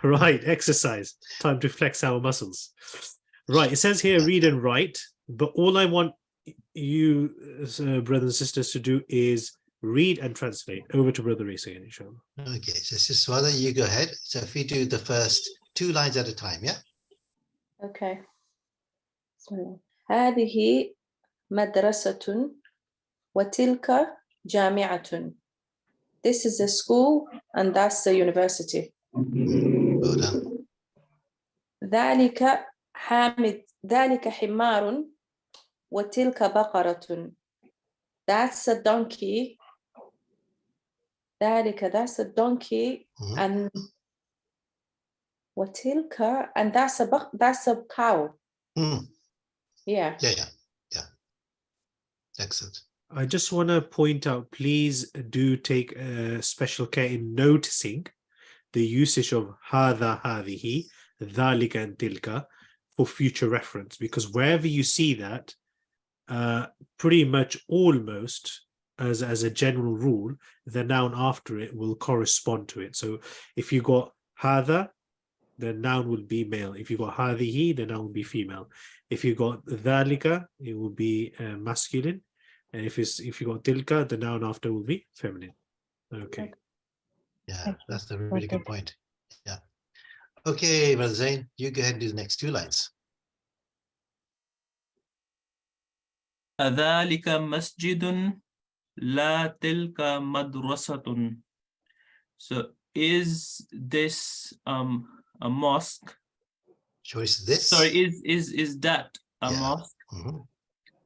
Right, exercise. Time to flex our muscles. Right, it says here read and write, but all I want you, brothers and sisters, to do is read and translate. Over to Brother Reese again, inshallah. Okay, so Sister Swada, you go ahead. So if we do the first 2 lines at a time, yeah? Okay. هذه مدرسة وتلك جامعة. This is a school and that's a university. Well done. ذلك حمار وتلك بقرة. That's a donkey. That's a donkey and وتلك and that's a cow. Yeah. Yeah. Excellent. I just want to point out, please do take special care in noticing the usage of هذا هذه, ذلك and tilka for future reference, because wherever you see that, pretty much almost as a general rule, the noun after it will correspond to it. So if you got هذا, the noun will be male. If you got هذه, the noun will be female. If you got ذلك, it will be masculine. And if you got tilka, the noun after will be feminine. Okay. Yeah, that's a really good point. Yeah. Okay, Brother Zain, you go ahead and do the next 2 lines. أذلك مسجد لا تلك مدرسة. So is this a mosque? So is this? Sorry, is that a mosque?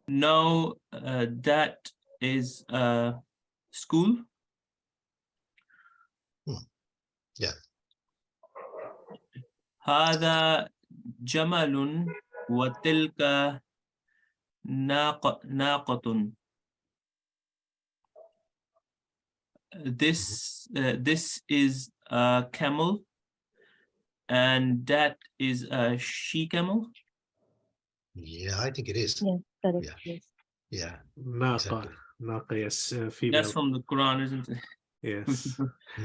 No, that is a school. Yeah. هذا جمل وتلك ناقة. This is a camel and that is a she-camel. Yeah, I think it is. Yes, that is. Yes. Yeah. Naqa, yes, female. That's from the Quran, isn't it? Yes.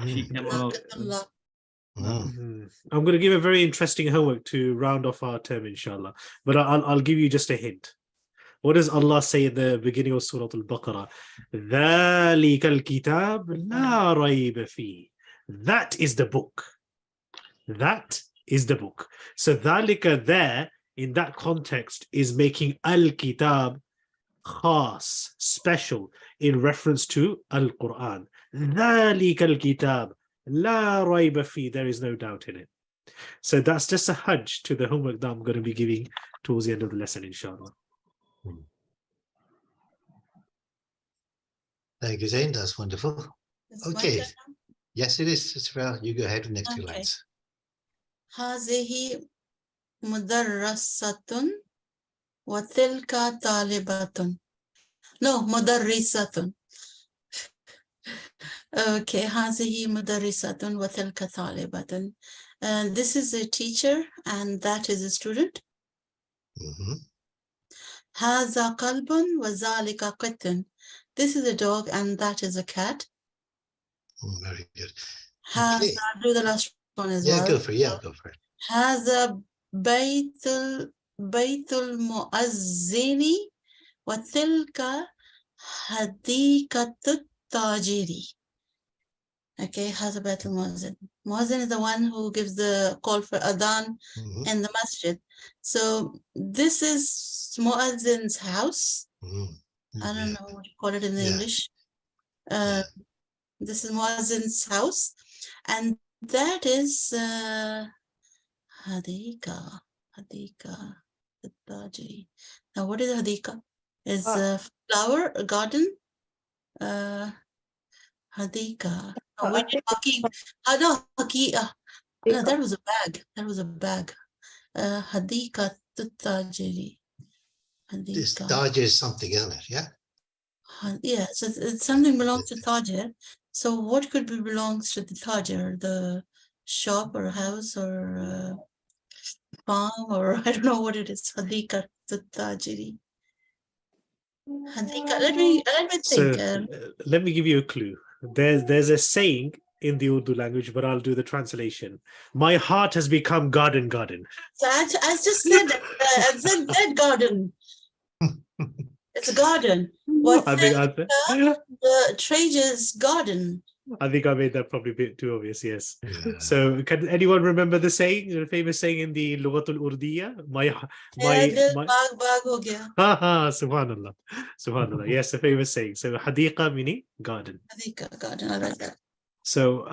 She-camel. I'm going to give a very interesting homework to round off our term, inshallah. But I'll give you just a hint. What does Allah say at the beginning of Surah Al-Baqarah? ذَلِكَ الْكِتَابُ لَا رَيْبَ فِيهِ. That is the book. That is the book. So ذَلِكَ there, in that context, is making Al-Kitab khas, special, in reference to Al-Quran. ذَلِكَ الْكِتَابُ لَا رَيْبَ فِيهِ. There is no doubt in it. So that's just a hajj to the homework that I'm going to be giving towards the end of the lesson, inshallah. Thank you, Zain. That's wonderful. That's Okay. my turn. Yes, it is. It's well. You go ahead with the next 2 lines. هذه مدرسة وتلك طالبة. No, مدرسة. Okay, هذه مدرسة وتلك طالبة. This is a teacher and that is a student. هذا قلب وذلك قط. This is a dog and that is a cat. Very good. Okay. I'll do the last one as well. Go for it. Yeah, go for it. هذا بيت المؤذن وتلك حديقة التاجر. Okay, هذا بيت المؤذن. Muazzin is the one who gives the call for adhan in the masjid. So this is Muazzin's house. I don't know what you call it in English. This is Muazzin's house. And that is Hadika. Now what is Hadika? Is a flower, a garden? Hadika. No, that was a bag. Hadika Tajiri. This Tajir is something, isn't it? Yeah. Yeah, so it's something belongs to Tajir. So what could be belongs to the Tajir? The shop or house or farm or I don't know what it is. Hadika Tajiri. Hadika. Let me think. So let me give you a clue. There's a saying in the Urdu language, but I'll do the translation. My heart has become garden. So I just said that, I said that garden. It's a garden. What I think the treasure's garden. I made that probably a bit too obvious. Yes. Yeah. So can anyone remember the saying, the famous saying in the Lughatul Urdiya? My Bag ho gaya. Subhanallah. Yes, the famous saying. So hadiqa meaning garden. Garden. I like that. So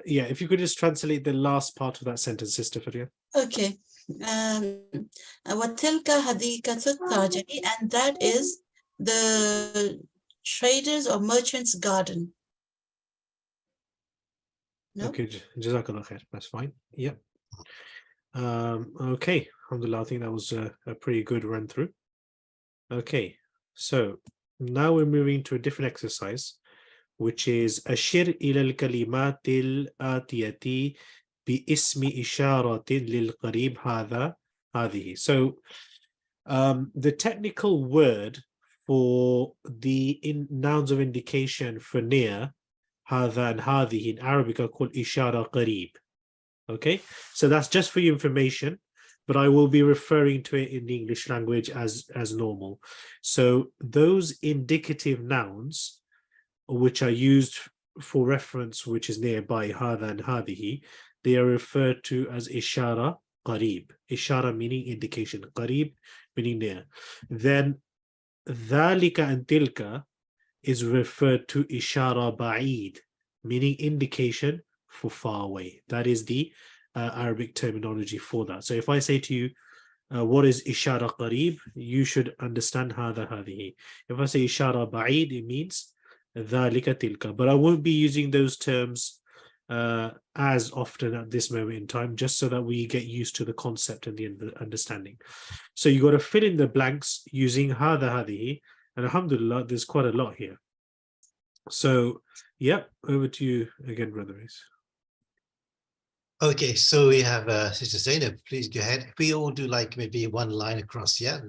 yeah, if you could just translate the last part of that sentence, Sister Faria. Okay. وَتِلْكَ حَدِيقَةُ التَّاجِرِ, and that is the traders or merchants' garden. No? Okay, Jazakallah khair. That's fine. Yep. Okay, alhamdulillah, I think that was a pretty good run through. Okay, so now we're moving to a different exercise, which is أشر إلى الكلمات الآتية باسم إشارة للقريب هذه. So the technical word for the nouns of indication for near هذا and هذه in Arabic are called إشارة قريب. Okay, so that's just for your information, but I will be referring to it in the English language as normal. So those indicative nouns which are used for reference, which is nearby, هذا and هذه, they are referred to as إشارة قريب. إشارة meaning indication, قريب meaning near. Then ذلك and تلك is referred to إشارة بعيد, meaning indication for far away. That is the Arabic terminology for that. So if I say to you, what is إشارة قريب, you should understand هذا هذه. If I say إشارة بعيد, it means ذلك تلك. But I won't be using those terms as often at this moment in time, just so that we get used to the concept and the understanding. So you got to fill in the blanks using هذا هذه, and alhamdulillah, there's quite a lot here. So, yep, over to you again, Brother Rees. Okay, so we have Sister Zainab, please go ahead. If we all do like maybe one line across, yeah?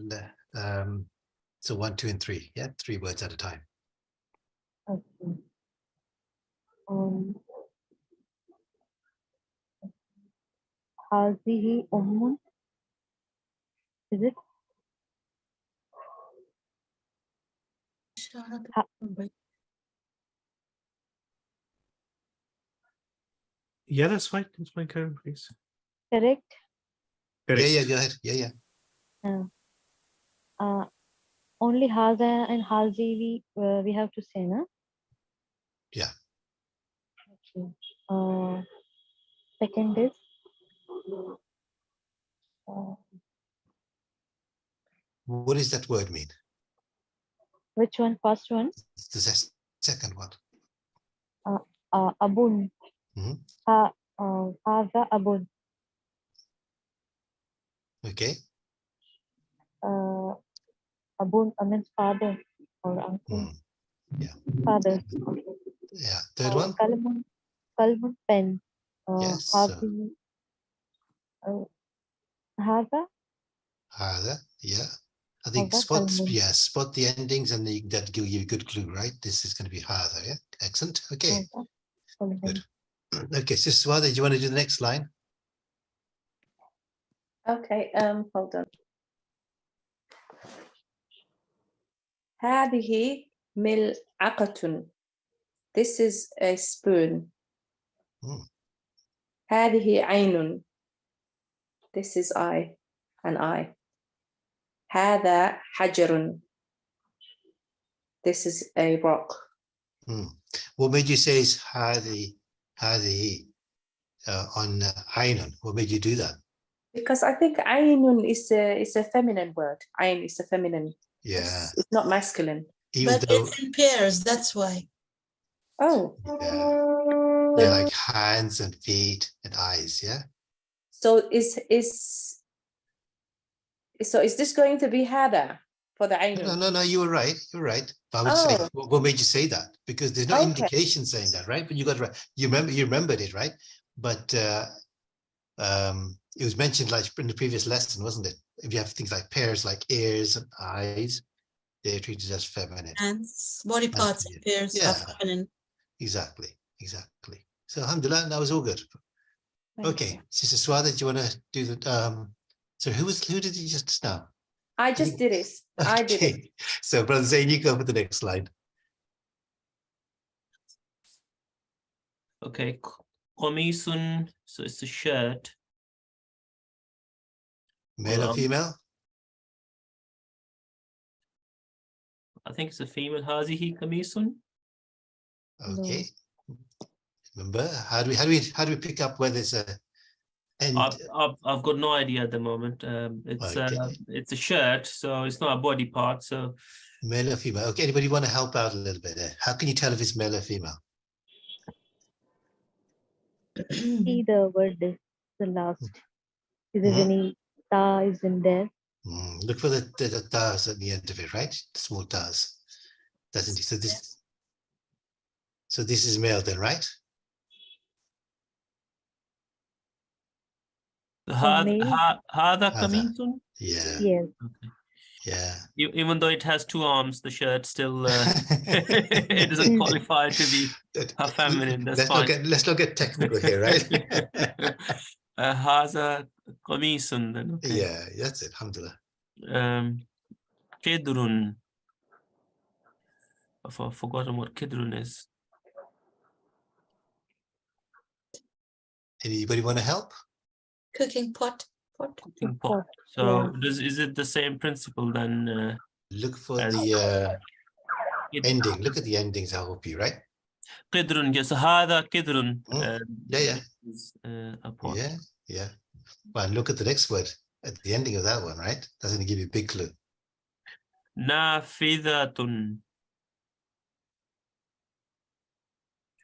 So 1, 2, and 3, yeah? 3 words at a time. Okay. هذه أم. Is it? Yeah, that's fine. That's fine, Karen, please. Correct? Correct. Yeah, go ahead. Yeah. Only Haza and Hazi we have to say, no? Yeah. Okay. Second is What does that word mean? which one? First one? It's the second one. Abun. Mhm. Haza Abun. Okay. Abun means father or uncle. Yeah. Father. Yeah. Third one? Kalmun pen. Yes. Hazi. Haza. Hada, yeah. I think Hada spot the endings and that give you a good clue, right? This is going to be Hada, yeah? Excellent. Okay, good. Okay, Sister Swada, do you want to do the next line? Okay, hold on. هذه ملعقة. This is a spoon. هذه عين. This is eye, an eye. هذا حجر. This is a rock. What made you say is هذه on Ainun? What made you do that? Because I think ainun is a feminine word. Ain is a feminine. Yeah. It's not masculine. Even But though, it's in pairs, that's why. Oh. yeah. They're like hands and feet and eyes, yeah? So is this going to be hada for the ainun? No, you were right. You're right. But I would say, what made you say that? Because there's no indication saying that, right? But you got it right. You remembered it, right? But it was mentioned like in the previous lesson, wasn't it? If you have things like pairs, like ears and eyes, they're treated as feminine. Hands, body parts, in pairs are feminine. Exactly. So alhamdulillah, that was all good. Thank Okay, you. Sister Swada, do you want to do the so who did you just now? I just did it. I did it. Okay, so Brother Zain, you go for the next slide. Okay, qamisun, so it's a shirt. Male or Well, female? I think it's a female. Hazihi qamisun. Okay. Remember, how do we pick up whether it's a end? I've got no idea at the moment. Okay. It's a shirt, so it's not a body part. So Male or female? Okay, anybody want to help out a little bit there? How can you tell if it's male or female? See the word is the last. Is there Mhm. any ta is in there? Look for the tars at the end of it, right? The small tars. Doesn't it? So this is male then, right? male? hada Hada. qamisun. Yeah, Yes. yeah. Even though it has two arms, the shirt still it doesn't qualify to be a feminine. That's fine. Let's not get technical here, right? Hada qamisun then. Okay. Yeah, that's it. Alhamdulillah. Kidrun. I've forgotten what kidrun is. Anybody want to help? Cooking pot. Cooking pot. So is it the same principle then? Look for As- the ending. Look at the endings. I'll help you, right? Kidrun. Yes, hada kidrun. Yeah. Is, a pot. Yeah. Well, look at the next word at the ending of that one, right? That's going to give you a big clue. Nafidatun.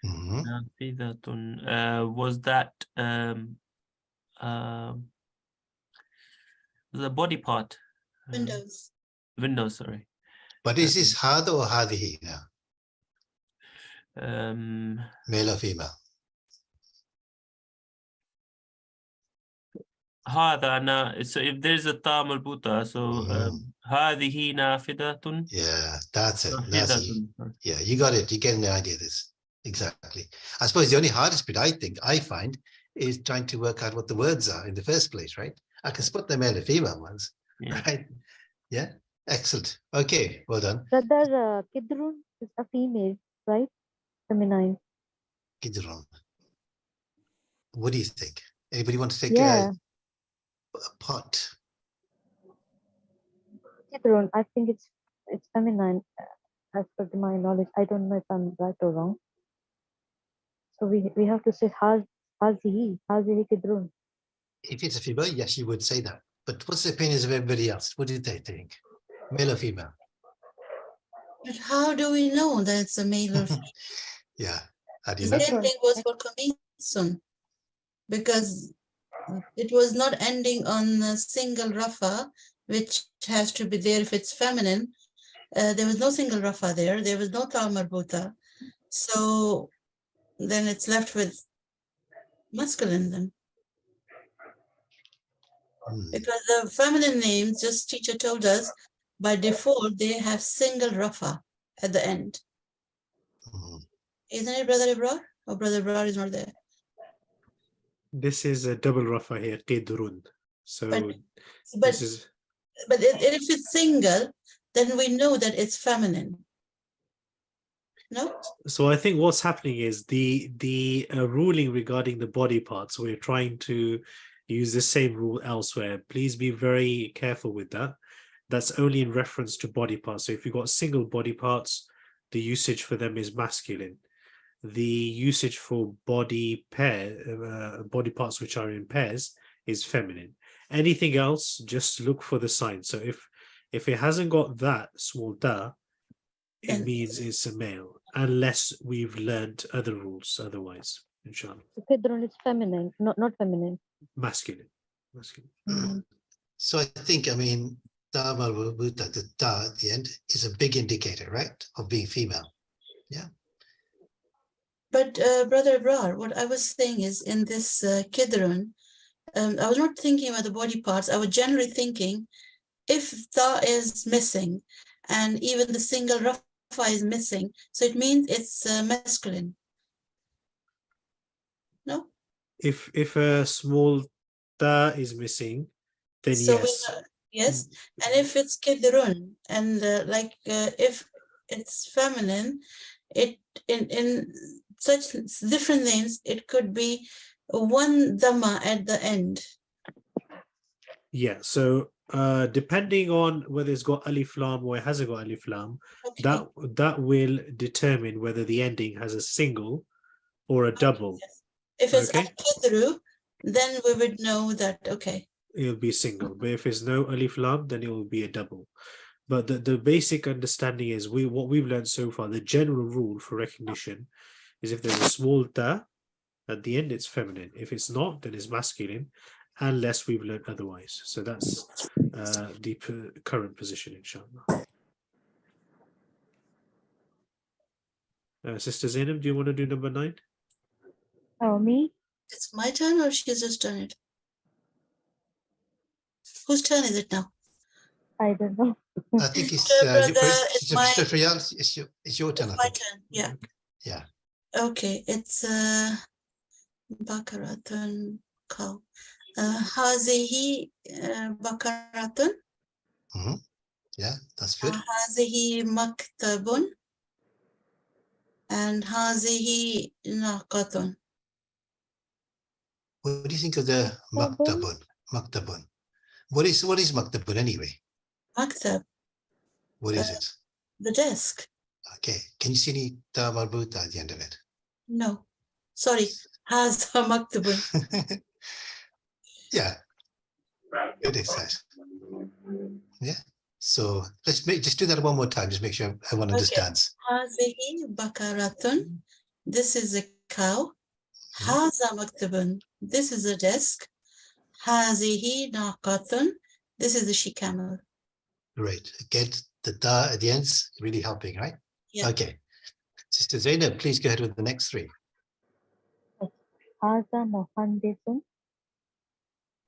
Mhm. Nafidatun. Was that the body part? Windows. Windows, sorry. But is this hada or hadihi now? Um, Male or female? هذا so if there's a ta marbuta, so هذه نافذة. Yeah, that's it. نافذة. Yeah, you got it. You're getting the idea of this. Exactly. I suppose the only hardest bit I find is trying to work out what the words are in the first place, right? I can spot the male and female ones, Yeah. right? Yeah, excellent. Okay, well done. Brother, kidrun is a female, right? Feminine. Kidron. What do you think? Anybody want to take Yeah. a pot? Kidrun, I think it's feminine as per my knowledge. I don't know if I'm right or wrong. So we have to say hazihi kidrun. If it's a female, yes, you would say that. But what's the opinions of everybody else? What do they think? Male or female? But how do we know that it's a male or female? Yeah. How do The you know? same thing was for Kamisun, because it was not ending on a single rafa, which has to be there if it's feminine. There was no single rafa there. There was no ta marbuta. So then it's left with masculine then. Because the feminine names, just teacher told us, by default, they have single rafa at the end. Isn't it, Brother Ibrar? Or Brother Ibrar is not there? This is a double rafa here, qidrun. So But this is if it's single, then we know that it's feminine. No? so I think what's happening is the ruling regarding the body parts, we're trying to use the same rule elsewhere. Please be very careful with that. That's only in reference to body parts. So if you've got single body parts, the usage for them is masculine. The usage for body parts which are in pairs is feminine. Anything else, just look for the sign. So if it hasn't got that small da, it means it's a male, unless we've learned other rules otherwise, inshallah. Kidrun is feminine, not feminine. Masculine. So I think, I mean, ta marbuta, the ta at the end is a big indicator, right, of being female. Yeah. But Brother Ibrar, what I was saying is in this Kidrun, I was not thinking about the body parts. I was generally thinking if ta is missing and even the single rafa is missing, so it means it's masculine. if a small ta is missing, then So yes. yes, and if it's kidrun, and if it's feminine, it in such different names, it could be one dhamma at the end. Yeah, so depending on whether it's got alif lam or it hasn't got alif lam, Okay. that will determine whether the ending has a single or a double. Yes. If it's Okay. al-kidru, then we would know that, okay. It'll be single, but if there's no alif lam, then it will be a double. But the basic understanding is what we've learned so far, the general rule for recognition is if there's a small ta at the end, it's feminine. If it's not, then it's masculine, unless we've learned otherwise. So that's the current position, inshallah. Sister Zainab, do you want to do number 9? Oh, me? It's my turn, or she's just done it? Whose turn is it now? I don't know. I think it's it's your turn. It's I my think. turn, yeah. Yeah. Okay, it's Bakaratun cow. Hazihi Bakaratun. Yeah, that's good. Hazihi Maktabun. And Hazihi Naqatun. What do you think of the maktabun? Maktabun. What is maktabun anyway? Maktab, What is it? the desk. Okay. Can you see any ta marbuta at the end of it? No, sorry. Haza Maktabun. Yeah. Good exercise. Yeah. So let's just do that one more time. Just make sure everyone understands. Hazihi Bakaratun. This is a cow. Haza Maktabun. This is a desk. Hazihi Naqatun. This is a she-camel. Great. Get the ta at the ends, really helping, right? Yeah. Okay. Sister Zainab, please go ahead with the next 3. Haza Mohandisun.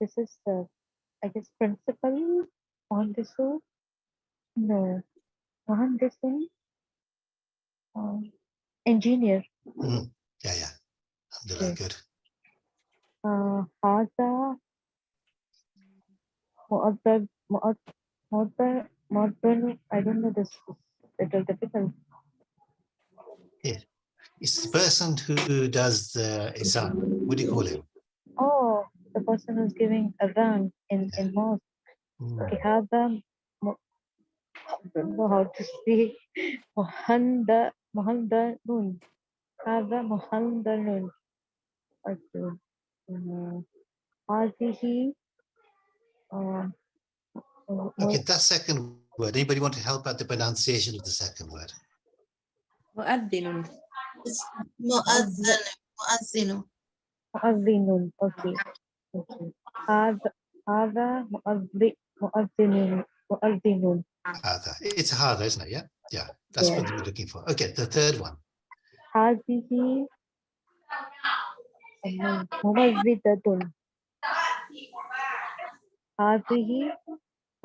This is, I guess, principal. Mohandisu. No. Mohandisun. Engineer. Yeah. Alhamdulillah, good. Haza Mu'addal. I don't know this. It's little difficult. Yeah. It's the person who does the exam. What do you call him? Oh, the person who's giving adhan in mosque. Okay, Haza. I don't know how to say. Muhandanun. Haza Muhandanun. Okay. Hazihi. Okay, that second word. Anybody want to help out the pronunciation of the second word? مؤذن. It's Mu'azzinu. Mu'azzinun. Okay. Haza Mu'azzinun. Hada. It's hada, isn't it? Yeah. Yeah. That's what we're looking for. Okay, the third one. Hazihi Mumarridatun. Hazihi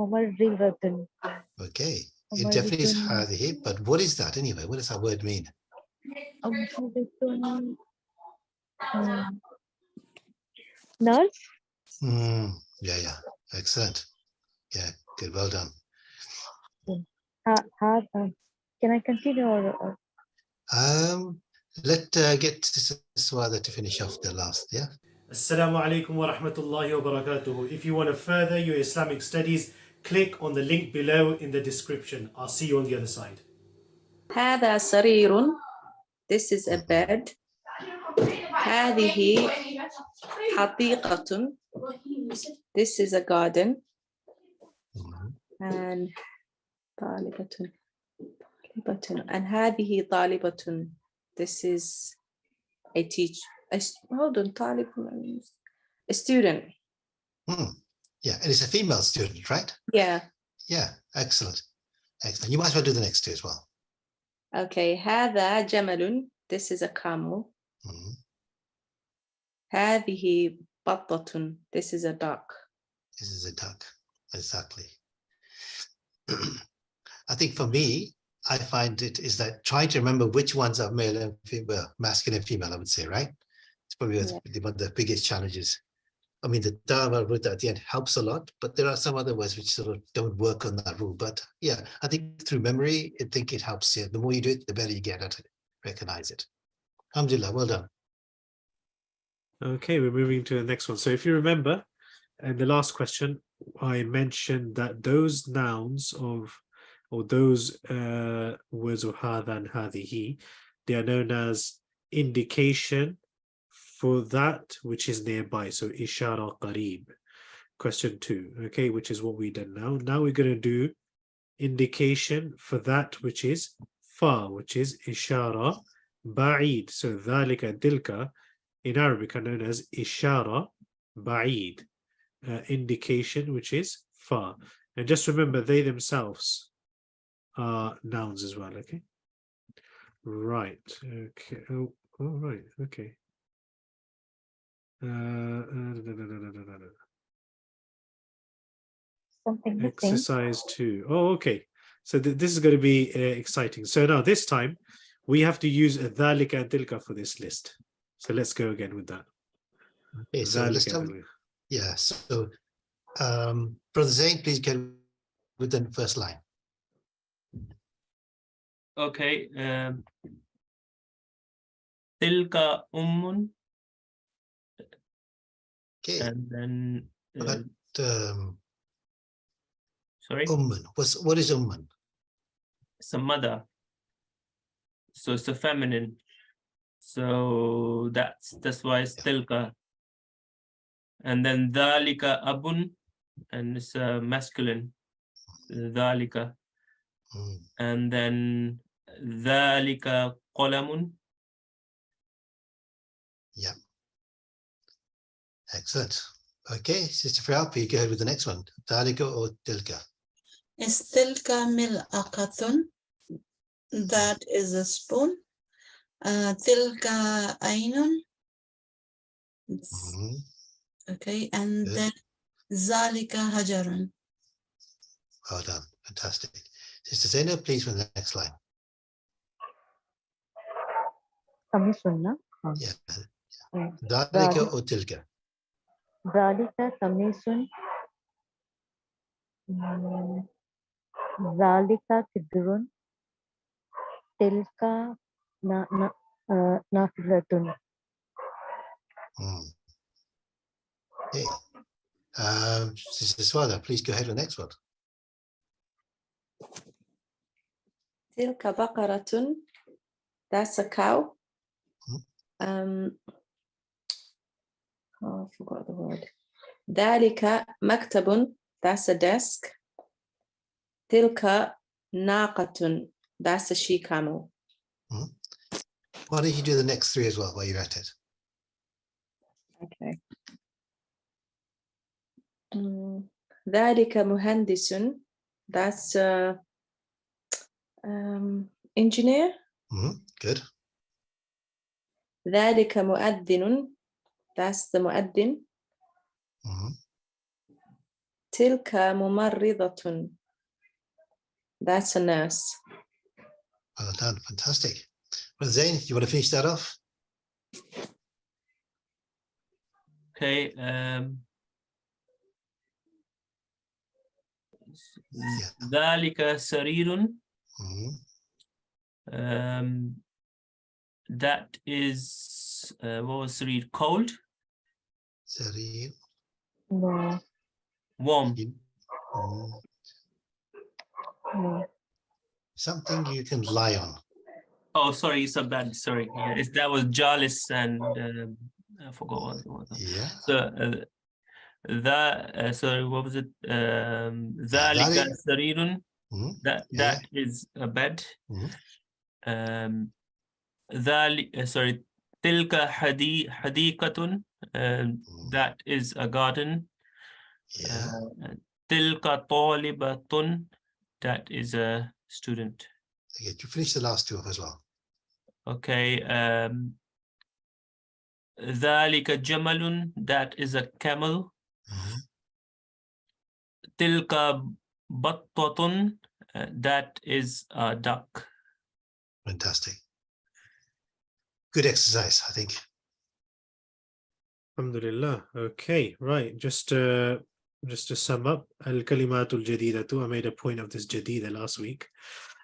Mumarridatun. Okay. It definitely is hadihi, but what is that anyway? What does that word mean? Nurse? Yeah. Excellent. Yeah, good. Well done. Can I continue or? Let get Swada to finish off the last, yeah? Assalamu alaikum wa rahmatullahi wa barakatuhu. If you want to further your Islamic studies, click on the link below in the description. I'll see you on the other side. هذا سرير. This is a bed. هذه حديقة. This is a garden. And طالبة. And هذه طالبة. This is a teacher. Hold on, طالب means a student. Yeah, and it's a female student, right? Yeah. Yeah, excellent. Excellent. You might as well do the next 2 as well. Okay, هذا جمل. This is a camel. هذه بطة. This is a duck. This is a duck. Exactly. I think for me, I find it is that trying to remember which ones are male and female, masculine and female, I would say, right? It's probably one of the biggest challenges. I mean, the Dharma root at the end helps a lot, but there are some other words which sort of don't work on that rule. But yeah, I think through memory, I think it helps. Yeah, the more you do it, the better you get at it. Recognize it. Alhamdulillah, well done. Okay, we're moving to the next one. So if you remember, and the last question, I mentioned that those nouns of, or those words of hadha and hadihi, they are known as indication for that which is nearby. So ishara qareeb. Question 2, okay, which is what we done now. Now we're going to do indication for that which is far, which is ishara ba'id. So dhalika and tilka in Arabic are known as ishara ba'id, indication which is far. And just remember, they themselves are nouns as well, okay? Right, okay, oh, all right, okay. Something missing. Exercise 2. Oh, okay. So this is going to be exciting. So now this time we have to use dhalika and tilka for this list. So let's go again with that. Okay, so let's Dhalika and tilka. yeah. So, Brother Zain, please get with the first line. Okay. Tilka ummun. Okay, And then but sorry, umman. What is umman? it's a mother. So it's a feminine. So that's why it's tilka. And then dhalika abun, and it's a masculine. Dhalika. And then dhalika qalamun. Yeah. Excellent. Okay, Sister Frau, you go ahead with the next one. Dhalika or tilka? Is tilka mil'aqatun? That is a spoon. Tilka aynun. Okay, and Good. then zalika hajarun. Well done. Fantastic. Sister Zainab, please with the next line. Kamisun, na? Yeah. Yeah. Dhalika or tilka? Zalika kamisun. Zalika kidrun. Tilka nafilatun. Okay. Sister Swada, please go ahead with the next one. Tilka baqaratun. That's a cow. Oh, I forgot the word. Dhalika maktabun. That's a desk. Tilka naqatun. That's a she camel. Why don't you do the next three as well while you're at it? Okay. Dhalika muhandisun. That's engineer. Good. Dhalika muaddinun. That's the muaddin. Tilka mumarridatun. That's a nurse. Well done. Fantastic. Well, Zain, you want to finish that off? Okay. Dhalika sarirun. That is what was sarir? Cold? Sarir. No. Warm. No. Something you can lie on. Oh, sorry, it's a bad. Sorry, yeah, that was Jalis, and I forgot what it was. Yeah. So sorry, what was it? Dhalika sarirun. That is a bed. Sorry, tilka hadikatun. That is a garden. Tilka talibatun. That is a student. Okay, you finish the last two off as well. Okay. Dhalika jamalun. That is a camel. Tilka battatun. That is a duck. Fantastic. Good exercise, I think. Alhamdulillah. Okay, right. Just to sum up, al-kalimatul jadidatu. I made a point of this jadida last week.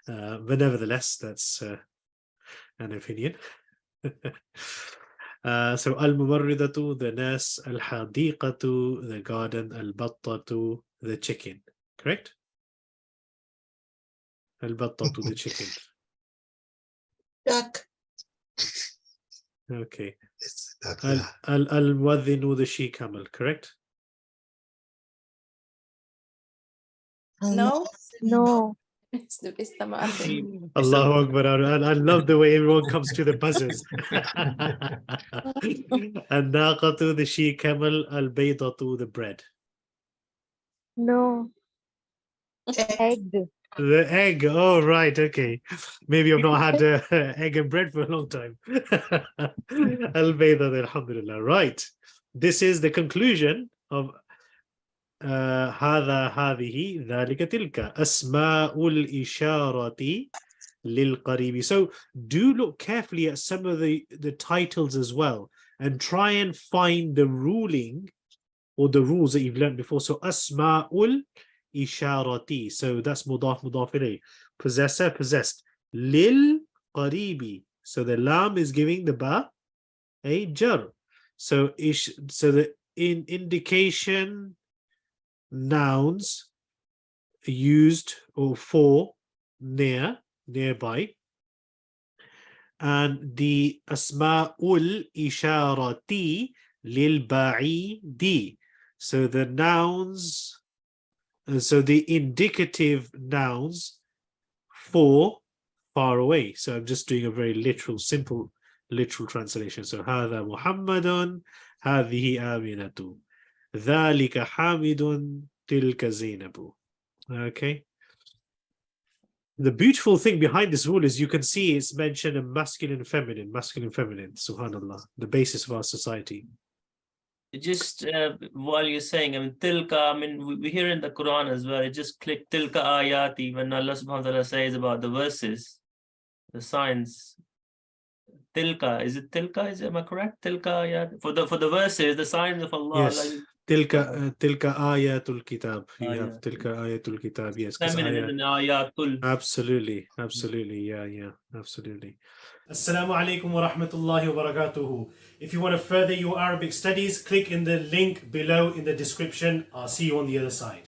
But nevertheless, that's an opinion. So al-mumarridatu, the nurse, al-hadiqatu, the garden, al-battatu, the chicken. Correct? Al-battatu, the chicken. Duck. Okay. It's that, yeah. Al-muadhinu, the she-camel. Correct? No? No. It's the mu'adhin. Allahu Akbar. I love the way everyone comes to the buzzers. Al-naqatu, the she-camel, al-baydatu, the bread. No. Egg. The egg. Oh, right. Okay. Maybe I've not had egg and bread for a long time. Al-bayda, alhamdulillah. Right. This is the conclusion of هذا هذه ذلك تلك أسماء الإشارة للقريب. So do look carefully at some of the titles as well and try and find the ruling or the rules that you've learned before. So أسماء الإشارة. So that's مضاف مضاف إليه. Possessor, possessed. للقريب. So the lam is giving the ba a jar. So the indication nouns used or for near, nearby, and the asma'ul isharati lil ba'idi. So the nouns, so the indicative nouns for far away. So I'm just doing a very literal, simple literal translation. So هذا محمد, هذه آمنة. ذلك حامد تلك زينب. Okay. The beautiful thing behind this rule is you can see it's mentioned in masculine and feminine, subhanallah, the basis of our society. Just while you're saying, I mean, tilka, I mean, we hear in the Quran as well, it just click tilka ayati when Allah subhanahu wa ta'ala says about the verses, the signs. Tilka, is it tilka? Am I correct? Tilka ayat. For the verses, the signs of Allah. Yes. Like, Tilka ayatul kitab. You have Ayat. tilka ayatul kitab. Yes. 'Cause feminine and ayatul. Absolutely. Yeah, absolutely. Assalamu alaikum wa rahmatullahi wa barakatuhu. If you want to further your Arabic studies, click in the link below in the description. I'll see you on the other side.